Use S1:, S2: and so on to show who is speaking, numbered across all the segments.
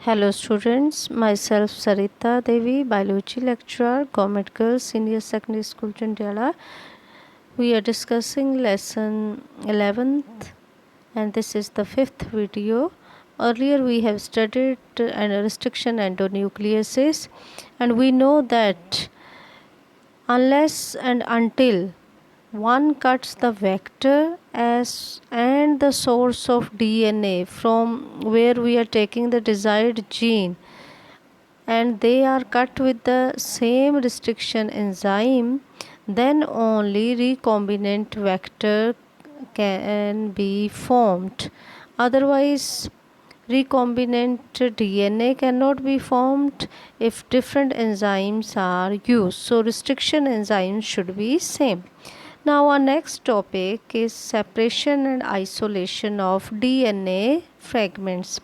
S1: Hello students, myself Sarita Devi, biology lecturer, Government Girls Senior Secondary School Chandiala. We are discussing lesson 11th and this is the 5th video. Earlier we have studied restriction endonucleases, and we know that unless and until one cuts the vector as and the source of DNA from where we are taking the desired gene, and they are cut with the same restriction enzyme, then only recombinant vector can be formed. Otherwise, recombinant DNA cannot be formed if different enzymes are used. So restriction enzymes should be same. Now our next topic is separation and isolation of DNA fragments.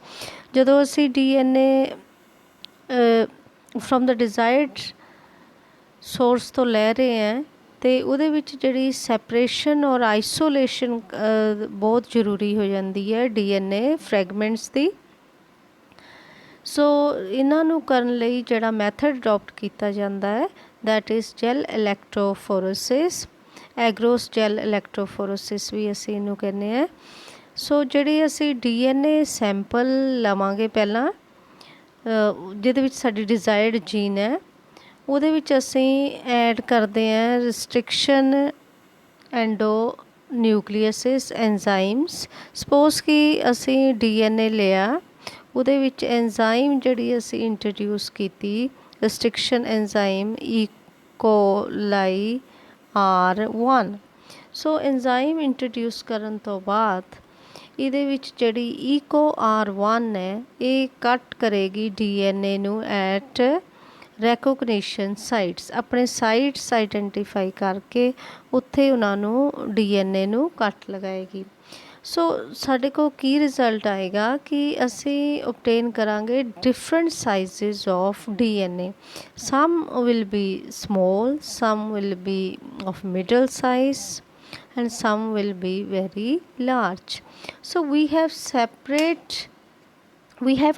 S1: ਜਦੋਂ ਅਸੀਂ DNA from the desired source ਤੋਂ ਲੈ ਰਹੇ ਹਾਂ ਅਤੇ ਉਹਦੇ ਵਿੱਚ ਜਿਹੜੀ ਸੈਪਰੇਸ਼ਨ ਔਰ ਆਈਸੋਲੇਸ਼ਨ ਬਹੁਤ ਜ਼ਰੂਰੀ ਹੋ ਜਾਂਦੀ ਹੈ DNA ਫਰੈਗਮੈਂਟਸ ਦੀ। ਸੋ ਇਹਨਾਂ ਨੂੰ ਕਰਨ ਲਈ ਜਿਹੜਾ ਮੈਥਡ ਅਡੋਪਟ ਕੀਤਾ ਜਾਂਦਾ ਹੈ ਦੈਟ ਇਜ਼ ਜੈਲ ਇਲੈਕਟ੍ਰੋਫੋਰੇਸਿਸ, ਐਗਰੋਸ ਜੈਲ ਇਲੈਕਟ੍ਰੋਫੋਰੇਸਿਸ ਵੀ ਅਸੀਂ ਇਹਨੂੰ ਕਹਿੰਦੇ ਹਾਂ। ਸੋ ਜਿਹੜੀ ਅਸੀਂ DNA ਸੈਂਪਲ ਲਵਾਂਗੇ ਪਹਿਲਾਂ ਜਿਹਦੇ ਵਿੱਚ ਸਾਡੀ ਡਿਜ਼ਾਇਰਡ ਜੀਨ ਹੈ, ਉਹਦੇ ਵਿੱਚ ਅਸੀਂ ਐਡ ਕਰਦੇ ਹਾਂ ਰਿਸਟ੍ਰਿਕਸ਼ਨ ਐਂਡੋਨਿਊਕਲੀਅਸਿਸ ਐਂਜ਼ਾਈਮਸ। ਸਪੋਜ਼ ਕਿ ਅਸੀਂ DNA ਲਿਆ, ਉਹਦੇ ਵਿੱਚ ਐਂਜ਼ਾਈਮ ਜਿਹੜੀ ਅਸੀਂ ਇੰਟਰੋਡਿਊਸ ਕੀਤੀ ਰਿਸਟ੍ਰਿਕਸ਼ਨ ਐਂਜ਼ਾਈਮ ਈਕੋਲਾਈ R1। ਸੋ ਐਂਜ਼ਾਈਮ ਇੰਟਰੋਡਿਊਸ ਕਰਨ ਤੋਂ ਬਾਅਦ ਇਹਦੇ ਵਿੱਚ ਜਿਹੜੀ ਈਕੋ R1 ਹੈ ਇਹ ਕੱਟ ਕਰੇਗੀ DNA ਨੂੰ ਐਟ ਰੈਕੋਗਨੀਸ਼ਨ ਸਾਈਟਸ, ਆਪਣੇ ਸਾਈਟਸ ਆਈਡੈਂਟੀਫਾਈ ਕਰਕੇ ਉੱਥੇ ਉਹਨਾਂ ਨੂੰ DNA ਨੂੰ ਕੱਟ ਲਗਾਏਗੀ। ਸੋ ਸਾਡੇ ਕੋਲ ਕੀ ਰਿਜ਼ਲਟ ਆਏਗਾ ਕਿ ਅਸੀਂ ਓਬਟੇਨ ਕਰਾਂਗੇ different sizes of DNA। Some will be small, some will be of middle size and some will be very large. So we have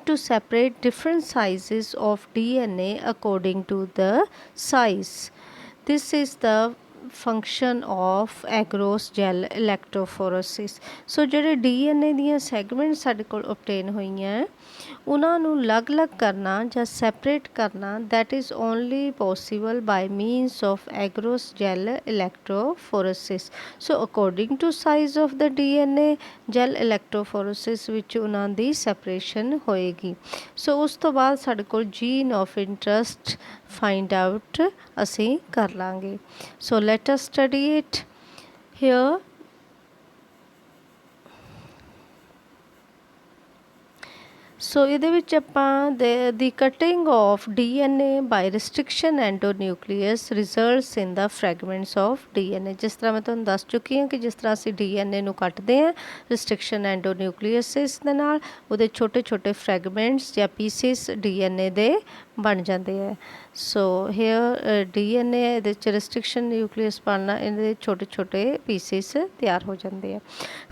S1: to separate different sizes of DNA according to the size. This is the function of agarose gel electrophoresis. So ਜਿਹੜੇ DNA ਦੀਆਂ segment ਸਾਡੇ ਕੋਲ ਓਬਟੇਨ ਹੋਈਆਂ ਉਹਨਾਂ ਨੂੰ ਅਲੱਗ-ਅਲੱਗ ਕਰਨਾ ਜਾਂ ਸੈਪਰੇਟ ਕਰਨਾ that is only possible by means of agarose gel electrophoresis. So according to size of the DNA gel electrophoresis ਵਿੱਚ ਉਹਨਾਂ ਦੀ ਸੈਪਰੇਸ਼ਨ ਹੋਏਗੀ। ਸੋ ਉਸ ਤੋਂ ਬਾਅਦ ਸਾਡੇ ਕੋਲ jean of interest find out ਅਸੀਂ ਕਰ ਲਾਂਗੇ। So let us study it here. ਸੋ ਇਹਦੇ ਵਿੱਚ ਆਪਾਂ ਦੀ cutting of DNA by restriction endonucleases results in the fragments of DNA। ਜਿਸ ਤਰ੍ਹਾਂ ਮੈਂ ਤੁਹਾਨੂੰ ਦੱਸ ਚੁੱਕੀ ਹਾਂ ਕਿ ਜਿਸ ਤਰ੍ਹਾਂ ਅਸੀਂ DNA ਨੂੰ ਕੱਟਦੇ ਹਾਂ ਰਿਸਟ੍ਰਿਕਸ਼ਨ ਐਂਡੋਨਿਊਕਲੀਅਸਿਸ ਦੇ ਨਾਲ, ਉਹਦੇ ਛੋਟੇ ਛੋਟੇ ਫਰੈਗਮੈਂਟਸ ਜਾਂ ਪੀਸਿਸ DNA ਦੇ ਬਣ ਜਾਂਦੇ ਹੈ। ਸੋ ਹੇਅਰ DNA ਇਹਦੇ 'ਚ ਰਿਸਟ੍ਰਿਕਸ਼ਨ ਨਿਊਕਲੀਅਸ ਬਣਨਾ, ਇਹਦੇ ਛੋਟੇ ਛੋਟੇ ਪੀਸਿਸ ਤਿਆਰ ਹੋ ਜਾਂਦੇ ਆ।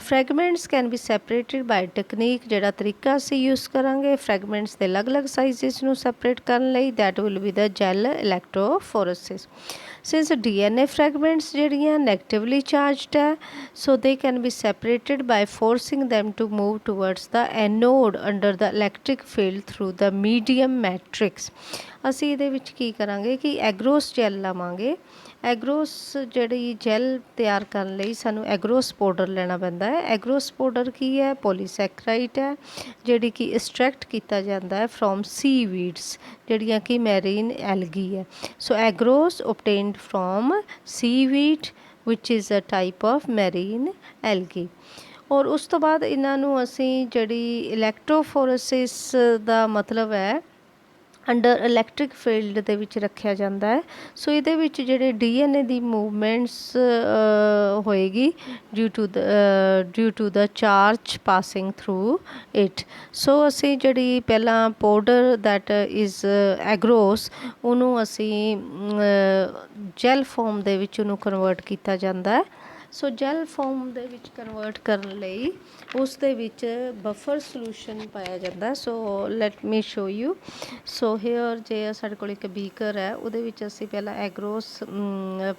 S1: Fragments can be separated by technique, ਜਿਹੜਾ ਤਰੀਕਾ ਅਸੀਂ ਯੂਜ਼ ਕਰਾਂਗੇ ਫਰੈਗਮੈਂਟਸ ਦੇ ਅਲੱਗ-ਅਲੱਗ ਸਾਈਜ਼ਸ ਨੂੰ ਸੈਪਰੇਟ ਕਰਨ ਲਈ, that will be the gel electrophoresis. Since DNA fragments ਜਿਹੜੀਆਂ ਨੈਗੇਟਿਵਲੀ ਚਾਰਜਡ ਹੈ, so they can be separated by forcing them to move towards the anode under the electric field through the medium matrix. ਅਸੀਂ ਇਹਦੇ ਵਿੱਚ ਕੀ ਕਰਾਂਗੇ ਕਿ ਐਗਰੋਸ gel ਲਵਾਂਗੇ। ਐਗਰੋਸ ਜਿਹੜੀ gel ਤਿਆਰ ਕਰਨ ਲਈ ਸਾਨੂੰ ਐਗਰੋਸ ਪਾਊਡਰ ਲੈਣਾ ਪੈਂਦਾ ਹੈ। ਐਗਰੋਸ ਪਾਊਡਰ ਕੀ ਹੈ? ਪੋਲੀਸੈਕਰਾਈਡ ਹੈ, ਜਿਹੜੀ ਕਿ ਐਕਸਟਰੈਕਟ ਕੀਤਾ ਜਾਂਦਾ ਹੈ ਫਰੋਮ ਸੀਵੀਡਸ, ਜਿਹੜੀਆਂ ਕਿ ਮੈਰੀਨ ਐਲਗੀ ਹੈ। So agarose obtained from seaweed which is a type of marine algae. ਔਰ ਉਸ ਤੋਂ ਬਾਅਦ ਇਹਨਾਂ ਨੂੰ ਅਸੀਂ ਜਿਹੜੀ ਇਲੈਕਟ੍ਰੋਫੋਰੇਸਿਸ ਦਾ ਮਤਲਬ ਹੈ ਅੰਡਰ ਇਲੈਕਟ੍ਰਿਕ ਫੀਲਡ ਦੇ ਵਿੱਚ ਰੱਖਿਆ ਜਾਂਦਾ ਹੈ। ਸੋ ਇਹਦੇ ਵਿੱਚ ਜਿਹੜੇ DNA ਦੀ ਮੂਵਮੈਂਟਸ ਹੋਏਗੀ due to the charge passing through it. So ਅਸੀਂ ਜਿਹੜੀ ਪਹਿਲਾਂ ਪਾਊਡਰ ਦੈਟ ਇਜ਼ ਐਗਰੋਸ, ਉਹਨੂੰ ਅਸੀਂ ਜੈਲ ਫੋਮ ਦੇ ਵਿੱਚ ਉਹਨੂੰ ਕਨਵਰਟ ਕੀਤਾ ਜਾਂਦਾ ਹੈ ਸੋ ਜੈਲ ਫੋਮ ਦੇ ਵਿੱਚ ਕਨਵਰਟ ਕਰਨ ਲਈ ਉਸ ਦੇ ਵਿੱਚ ਬਫਰ ਸੋਲੂਸ਼ਨ ਪਾਇਆ ਜਾਂਦਾ। So let me show you. So here ਜੇ ਸਾਡੇ ਕੋਲ ਇੱਕ ਬੀਕਰ ਹੈ, ਉਹਦੇ ਵਿੱਚ ਅਸੀਂ ਪਹਿਲਾਂ ਐਗਰੋਸ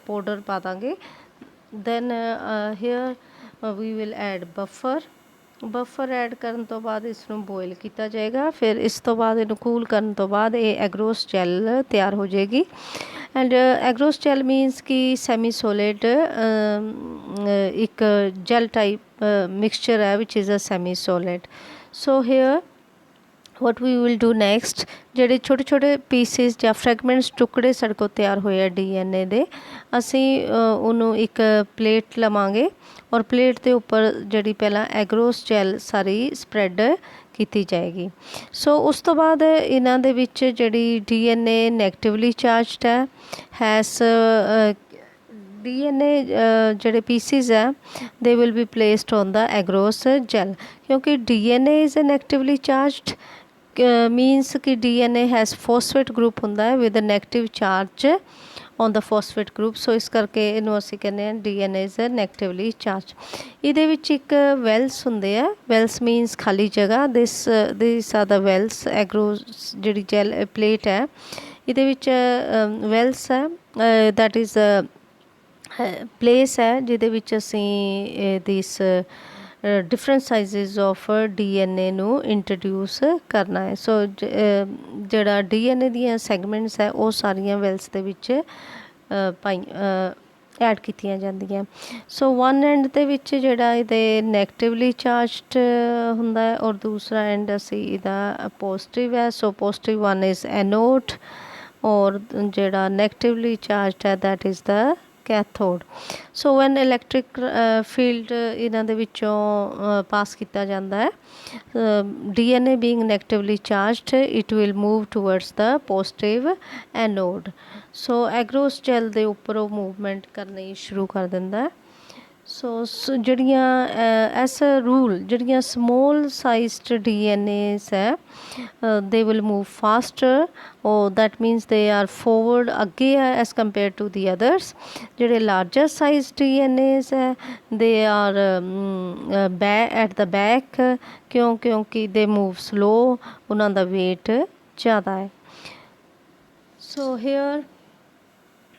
S1: ਪਾਊਡਰ ਪਾ ਦਾਂਗੇ। Then here we will add buffer add ਕਰਨ ਤੋਂ ਬਾਅਦ ਇਸ ਨੂੰ ਬੋਇਲ ਕੀਤਾ ਜਾਏਗਾ। ਫਿਰ ਇਸ ਤੋਂ ਬਾਅਦ ਇਹਨੂੰ ਕੂਲ ਕਰਨ ਤੋਂ ਬਾਅਦ ਇਹ ਐਗਰੋਸ ਜੈਲ ਤਿਆਰ ਹੋ ਜਾਏਗੀ। ਐਂਡ ਐਗਰੋਸ ਜੈਲ ਮੀਨਸ ਕਿ ਸੈਮੀ ਸੋਲਿਡ ਇੱਕ ਜੈਲ ਟਾਈਪ ਮਿਕਸਚਰ ਹੈ which is a semi solid. So here what we will do next, ਜਿਹੜੇ ਛੋਟੇ ਛੋਟੇ ਪੀਸਿਸ ਜਾਂ ਫਰੈਗਮੈਂਟਸ ਟੁਕੜੇ ਸਾਡੇ ਕੋਲ ਤਿਆਰ ਹੋਏ ਆ DNA ਦੇ, ਅਸੀਂ ਉਹਨੂੰ ਇੱਕ ਪਲੇਟ ਲਵਾਂਗੇ ਔਰ ਪਲੇਟ ਦੇ ਉੱਪਰ ਜਿਹੜੀ ਪਹਿਲਾਂ ਐਗਰੋਸ ਜੈਲ ਸਾਰੀ ਸਪਰੈਡ ਕੀਤੀ ਜਾਏਗੀ। ਸੋ ਉਸ ਤੋਂ ਬਾਅਦ ਇਹਨਾਂ ਦੇ ਵਿੱਚ ਜਿਹੜੀ DNA negatively charged has DNA ਜਿਹੜੇ ਪੀਸਿਸ ਹੈ they will be placed on the agarose gel, ਕਿਉਂਕਿ DNA is negatively charged means ਕਿ DNA ਹੈਜ਼ ਫੋਸਫੇਟ ਗਰੁੱਪ ਹੁੰਦਾ ਹੈ with negative charge on the phosphate group. So ਇਸ ਕਰਕੇ ਇਹਨੂੰ ਅਸੀਂ ਕਹਿੰਦੇ ਹਾਂ DNA ਇਜ਼ ਨੈਗੇਟਿਵਲੀ ਚਾਰਜ। ਇਹਦੇ ਵਿੱਚ ਇੱਕ ਵੈਲਸ ਹੁੰਦੇ ਆ, ਵੈਲਸ ਮੀਨਸ ਖਾਲੀ ਜਗ੍ਹਾ। ਦਿਸ ਆਰ ਦਾ ਵੈਲਸ। ਐਗਰੋਸ ਜਿਹੜੀ ਜੈਲ ਪਲੇਟ ਹੈ ਇਹਦੇ ਵਿੱਚ ਵੈਲਸ ਹੈ, ਦੈਟ ਇਜ਼ ਪਲੇਸ ਹੈ ਜਿਹਦੇ ਵਿੱਚ ਅਸੀਂ ਦਿਸ ਡਿਫਰੈਂਟ ਸਾਈਜ਼ਿਸ ਆਫ DNA ਨੂੰ ਇੰਟਰੋਡਿਊਸ ਕਰਨਾ ਹੈ। ਸੋ ਜਿਹੜਾ DNA ਦੀਆਂ ਸੈਗਮੈਂਟਸ ਹੈ ਉਹ ਸਾਰੀਆਂ ਵੈਲਸ ਦੇ ਵਿੱਚ ਐਡ ਕੀਤੀਆਂ ਜਾਂਦੀਆਂ। ਸੋ ਵਨ ਐਂਡ ਦੇ ਵਿੱਚ ਜਿਹੜਾ ਇਹਦੇ ਨੈਗੇਟਿਵਲੀ ਚਾਰਜਡ ਹੁੰਦਾ ਹੈ ਔਰ ਦੂਸਰਾ ਐਂਡ ਅਸੀਂ ਇਹਦਾ ਪੋਜ਼ਿਟਿਵ ਹੈ। So positive one is anode ਔਰ ਜਿਹੜਾ ਨੈਗੇਟਿਵਲੀ ਚਾਰਜਡ ਹੈ that is the cathode. So when electric field ਇਹਨਾਂ ਦੇ ਵਿੱਚੋਂ ਪਾਸ ਕੀਤਾ ਜਾਂਦਾ ਹੈ, DNA being negatively charged it will move towards the positive anode। So agarose gel ਦੇ ਉੱਪਰ ਉਹ ਮੂਵਮੈਂਟ ਕਰਨੀ ਸ਼ੁਰੂ ਕਰ ਦਿੰਦਾ ਹੈ। ਸੋ ਜਿਹੜੀਆਂ ਐਸ ਰੂਲ ਜਿਹੜੀਆਂ ਸਮੋਲ ਸਾਈਜ਼ਡ DNAs ਹੈ ਦੇ ਵਿਲ ਮੂਵ ਫਾਸਟਰ ਔਰ that means they are forward ਅੱਗੇ ਹੈ as compare to the others. ਜਿਹੜੇ ਲਾਰਜਰ ਸਾਈਜ਼ DNAs ਹੈ they are at the back, ਕਿਉਂਕਿ ਦੇ ਮੂਵ ਸਲੋ, ਉਹਨਾਂ ਦਾ ਵੇਟ ਜ਼ਿਆਦਾ ਹੈ। ਸੋ ਹੇਅਰ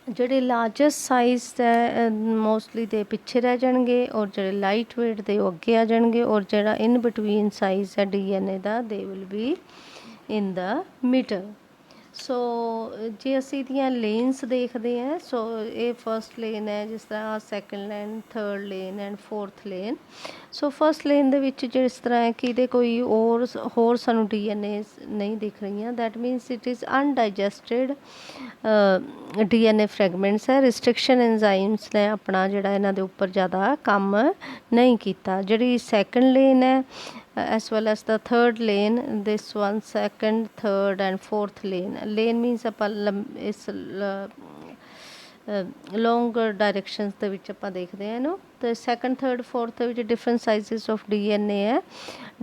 S1: ਜਿਹੜੇ ਲਾਰਜੈਸਟ ਸਾਈਜ਼ ਹੈ ਮੋਸਟਲੀ ਦੇ ਪਿੱਛੇ ਰਹਿ ਜਾਣਗੇ ਔਰ ਜਿਹੜੇ ਲਾਈਟ ਵੇਟ ਦੇ ਉਹ ਅੱਗੇ ਆ ਜਾਣਗੇ ਔਰ ਜਿਹੜਾ ਇਨ ਬਿਟਵੀਨ ਸਾਈਜ਼ ਹੈ DNA ਦਾ they will be in the middle. So ਜੇ ਅਸੀਂ ਇਹਦੀਆਂ ਲੇਨਸ ਦੇਖਦੇ ਹਾਂ, ਸੋ ਇਹ ਫਸਟ ਲੇਨ ਹੈ, ਜਿਸ ਤਰ੍ਹਾਂ second lane, third lane and fourth lane. So first lane ਦੇ ਵਿੱਚ ਜਿਸ ਤਰ੍ਹਾਂ ਹੈ ਕਿ ਇਹਦੇ ਕੋਈ ਹੋਰ ਸਾਨੂੰ DNA ਨਹੀਂ ਦਿਖ ਰਹੀਆਂ, that means it is undigested DNA fragments ਹੈ। ਰਿਸਟ੍ਰਿਕਸ਼ਨ ਐਂਜ਼ਾਈਮਸ ਨੇ ਆਪਣਾ ਜਿਹੜਾ ਇਹਨਾਂ ਦੇ ਉੱਪਰ ਜ਼ਿਆਦਾ ਕੰਮ ਨਹੀਂ ਕੀਤਾ। ਜਿਹੜੀ ਸੈਕਿੰਡ ਲੇਨ ਹੈ as well as the third lane, this one second, third and fourth lane means ਆਪਾਂ ਇਸ ਲੌਂਗ ਡਾਇਰੈਕਸ਼ਨਸ ਦੇ ਵਿੱਚ ਆਪਾਂ ਦੇਖਦੇ ਹਾਂ ਇਹਨੂੰ। ਤੇ ਸੈਕਿੰਡ, ਥਰਡ, ਫੋਰਥ ਵਿੱਚ ਡਿਫਰੈਂਟ ਸਾਈਜ਼ਸ ਆਫ DNA ਹੈ।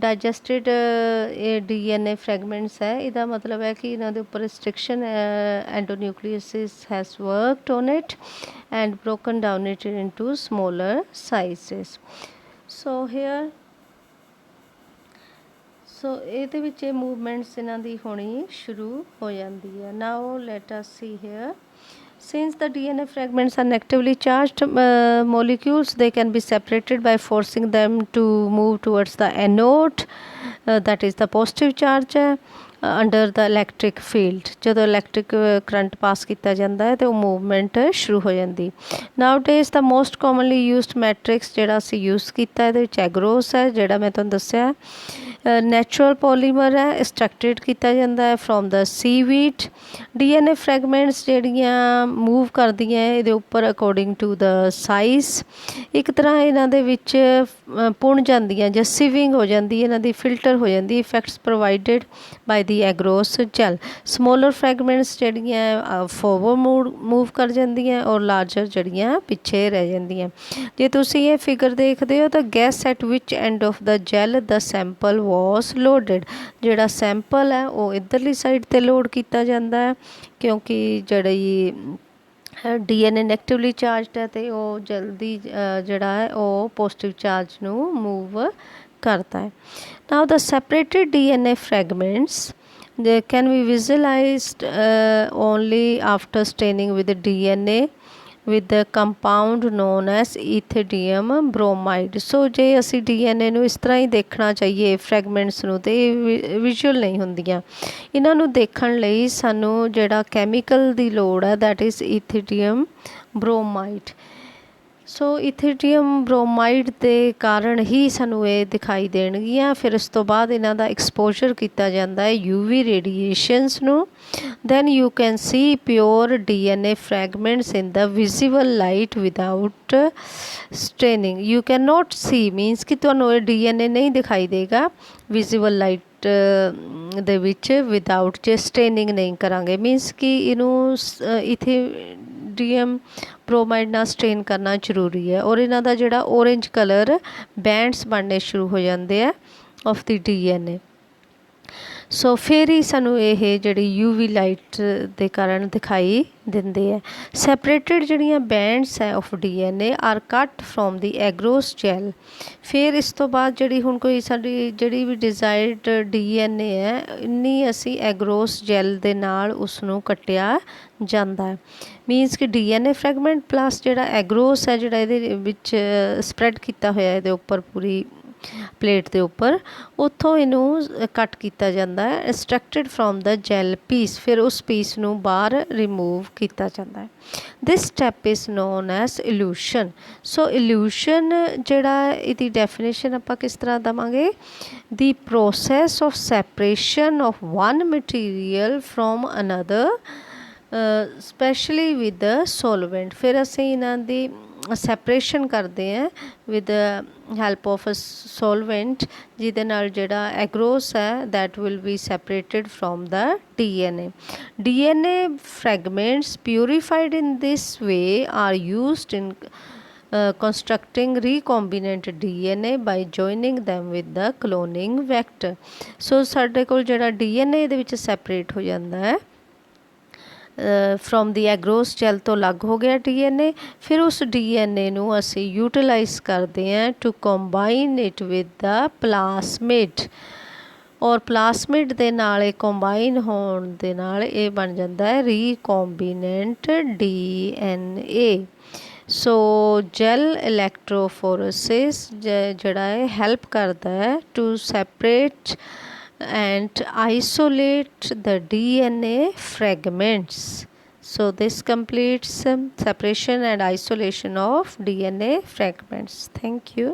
S1: ਡਾਈਜੈਸਟਿਡ ਇਹ DNA ਫਰੈਗਮੈਂਟਸ ਹੈ, ਇਹਦਾ ਮਤਲਬ ਹੈ ਕਿ ਇਹਨਾਂ ਦੇ ਉੱਪਰ restriction endonucleases has worked on it and broken down it into smaller sizes. So here so ਇਹਦੇ ਵਿੱਚ ਇਹ ਮੂਵਮੈਂਟਸ ਇਹਨਾਂ ਦੀ ਹੋਣੀ ਸ਼ੁਰੂ ਹੋ ਜਾਂਦੀ ਹੈ। Now let us see here, since the DNA fragments are negatively charged molecules, they can be separated by forcing them to move towards the anode, that is the positive charge under the electric field. ਜਦੋਂ electric current ਪਾਸ ਕੀਤਾ ਜਾਂਦਾ ਹੈ ਤਾਂ ਉਹ movement ਸ਼ੁਰੂ ਹੋ ਜਾਂਦੀ। ਨਾਓ days ਦਾ most commonly used matrix ਜਿਹੜਾ ਅਸੀਂ ਯੂਜ਼ ਕੀਤਾ ਇਹਦੇ ਵਿੱਚ ਐਗਰੋਸ ਹੈ, ਜਿਹੜਾ ਮੈਂ ਤੁਹਾਨੂੰ ਦੱਸਿਆ ਨੈਚੁਰਲ ਪੋਲੀਮਰ ਹੈ, ਐਕਸਟ੍ਰੈਕਟਿਡ ਕੀਤਾ ਜਾਂਦਾ ਹੈ ਫਰੋਮ ਦਾ ਸੀਵੀਡ। DNA ਫਰੈਗਮੈਂਟਸ ਜਿਹੜੀਆਂ ਮੂਵ ਕਰਦੀਆਂ ਇਹਦੇ ਉੱਪਰ ਅਕੋਰਡਿੰਗ ਟੂ ਦਾ ਸਾਈਜ਼, ਇੱਕ ਤਰ੍ਹਾਂ ਇਹਨਾਂ ਦੇ ਵਿੱਚ ਪੁਣ ਜਾਂਦੀਆਂ ਜਾਂ ਸਿਵਿੰਗ ਹੋ ਜਾਂਦੀ, ਇਹਨਾਂ ਦੀ ਫਿਲਟਰ ਹੋ ਜਾਂਦੀ, ਇਫੈਕਟਸ ਪ੍ਰੋਵਾਈਡਡ ਬਾਈ ਦੀ ਐਗਰੋਸ ਜੈਲ। ਸਮੋਲਰ ਫਰੈਗਮੈਂਟਸ ਜਿਹੜੀਆਂ ਫੋਰਵਰਡ ਮੂਵ ਕਰ ਜਾਂਦੀਆਂ ਔਰ ਲਾਰਜਰ ਜਿਹੜੀਆਂ ਪਿੱਛੇ ਰਹਿ ਜਾਂਦੀਆਂ। ਜੇ ਤੁਸੀਂ ਇਹ ਫਿਗਰ ਦੇਖਦੇ ਹੋ ਤਾਂ guess at which end of the gel ਦਾ ਸੈਂਪਲ ਵਾਸ ਲੋਡਡ। ਜਿਹੜਾ ਸੈਂਪਲ ਹੈ ਉਹ ਇੱਧਰਲੀ ਸਾਈਡ 'ਤੇ ਲੋਡ ਕੀਤਾ ਜਾਂਦਾ ਹੈ, ਕਿਉਂਕਿ ਜਿਹੜੀ DNA ਨੈਗੇਟਿਵਲੀ ਚਾਰਜਡ ਹੈ ਤੇ ਉਹ ਜਲਦੀ ਜਿਹੜਾ ਹੈ ਉਹ ਪੋਜ਼ਿਟਿਵ ਚਾਰਜ ਨੂੰ ਮੂਵ ਕਰਦਾ ਹੈ। Now the separated DNA fragments they can be visualized only after staining with the DNA with the compound known as ethidium bromide। ਸੋ ਜੇ ਅਸੀਂ DNA ਨੂੰ ਇਸ ਤਰ੍ਹਾਂ ਹੀ ਦੇਖਣਾ ਚਾਹੀਏ ਫਰੈਗਮੈਂਟਸ ਨੂੰ ਤੇ ਇਹ ਵਿਜ਼ੂਅਲ ਨਹੀਂ ਹੁੰਦੀਆਂ। ਇਹਨਾਂ ਨੂੰ ਦੇਖਣ ਲਈ ਸਾਨੂੰ ਜਿਹੜਾ ਕੈਮੀਕਲ ਦੀ ਲੋੜ ਹੈ ਦੈਟ ਇਜ਼ ethidium bromide। ਸੋ ਇਥੀਡੀਅਮ ਬ੍ਰੋਮਾਈਡ ਦੇ ਕਾਰਨ ਹੀ ਸਾਨੂੰ ਇਹ ਦਿਖਾਈ ਦੇਣਗੀਆਂ। ਫਿਰ ਇਸ ਤੋਂ ਬਾਅਦ ਇਹਨਾਂ ਦਾ ਐਕਸਪੋਜ਼ਰ ਕੀਤਾ ਜਾਂਦਾ ਹੈ UV ਰੇਡੀਏਸ਼ਨਸ ਨੂੰ। then you can see pure DNA fragments in the visible light without staining। you cannot see means ਕਿ ਤੁਹਾਨੂੰ ਇਹ DNA ਨਹੀਂ ਦਿਖਾਈ ਦੇਗਾ visible light ਦੇ ਵਿੱਚ ਵਿਦਆਊਟ ਜੇ ਸਟੇਨਿੰਗ ਨਹੀਂ ਕਰਾਂਗੇ ਮੀਨਸ ਕਿ ਇਹਨੂੰ ਇਥੀਡੀਅਮ ਬ੍ਰੋਮਾਈਡ ਨਾਲ ਸਟੇਨ ਕਰਨਾ ਜ਼ਰੂਰੀ ਹੈ ਔਰ ਇਹਨਾਂ ਦਾ ਜਿਹੜਾ ਔਰੇਂਜ ਕਲਰ ਬੈਂਡਸ ਬਣਨੇ ਸ਼ੁਰੂ ਹੋ ਜਾਂਦੇ ਆ ਆਫ ਦੀ DNA। ਸੋ ਫਿਰ ਹੀ ਸਾਨੂੰ ਇਹ ਜਿਹੜੀ UV ਲਾਈਟ ਦੇ ਕਾਰਨ ਦਿਖਾਈ ਦਿੰਦੇ ਹੈ। ਸੈਪਰੇਟਡ ਜਿਹੜੀਆਂ ਬੈਂਡਸ ਹੈ ਆਫ DNA ਆਰ ਕੱਟ ਫਰੋਮ ਦੀ ਐਗਰੋਸ ਜੈਲ। ਫਿਰ ਇਸ ਤੋਂ ਬਾਅਦ ਜਿਹੜੀ ਹੁਣ ਕੋਈ ਸਾਡੀ ਜਿਹੜੀ ਵੀ ਡਿਜ਼ਾਇਰਡ DNA ਹੈ ਇੰਨੀ ਅਸੀਂ ਐਗਰੋਸ ਜੈਲ ਦੇ ਨਾਲ ਉਸਨੂੰ ਕੱਟਿਆ ਜਾਂਦਾ ਹੈ। ਮੀਨਸ ਕਿ DNA ਫਰੈਗਮੈਂਟ ਪਲੱਸ ਜਿਹੜਾ ਐਗਰੋਸ ਹੈ ਜਿਹੜਾ ਇਹਦੇ ਵਿੱਚ ਸਪਰੈਡ ਕੀਤਾ ਹੋਇਆ ਇਹਦੇ ਉੱਪਰ ਪੂਰੀ ਪਲੇਟ ਦੇ ਉੱਪਰ ਉੱਥੋਂ ਇਹਨੂੰ ਕੱਟ ਕੀਤਾ ਜਾਂਦਾ ਹੈ extracted from the gel piece. ਫਿਰ ਉਸ ਪੀਸ ਨੂੰ ਬਾਹਰ ਰਿਮੂਵ ਕੀਤਾ ਜਾਂਦਾ ਹੈ। This step is known as elution. So elution ਜਿਹੜਾ ਇਹਦੀ ਡੈਫੀਨੇਸ਼ਨ ਆਪਾਂ ਕਿਸ ਤਰ੍ਹਾਂ ਦੇਵਾਂਗੇ ਦੀ process of separation of one material from another specially with the solvent. ਫਿਰ ਅਸੀਂ ਇਹਨਾਂ ਦੀ ਸੈਪਰੇਸ਼ਨ ਕਰਦੇ ਹਾਂ with help of a solvent ਜਿਹਦੇ ਨਾਲ ਜਿਹੜਾ ਐਗਰੋਸ ਹੈ that will be separated from the DNA। DNA fragments purified in this way are used in constructing recombinant DNA by joining them with the cloning vector। ਸੋ ਸਾਡੇ ਕੋਲ ਜਿਹੜਾ DNA ਇਹਦੇ ਵਿੱਚ separate ਹੋ ਜਾਂਦਾ ਹੈ ਫਰੋਮ ਦੀ ਐਗਰੋਸ ਜੈਲ ਤੋਂ ਅਲੱਗ ਹੋ ਗਿਆ DNA। ਫਿਰ ਉਸ DNA ਨੂੰ ਅਸੀਂ ਯੂਟੀਲਾਈਜ਼ ਕਰਦੇ ਹਾਂ to combine it with the plasmid ਔਰ ਪਲਾਸਮਿਡ ਦੇ ਨਾਲ ਇਹ ਕੰਬਾਈਨ ਹੋਣ ਦੇ ਨਾਲ ਇਹ ਬਣ ਜਾਂਦਾ ਹੈ ਰੀਕੋਂਬੀਨੈਂਟ DNA। ਸੋ ਜੈਲ ਇਲੈਕਟ੍ਰੋਫੋਰੇਸਿਸ ਜਿਹੜਾ ਹੈ ਹੈਲਪ ਕਰਦਾ ਹੈ to separate and isolate the DNA fragments। So this completes separation and isolation of DNA fragments. Thank you.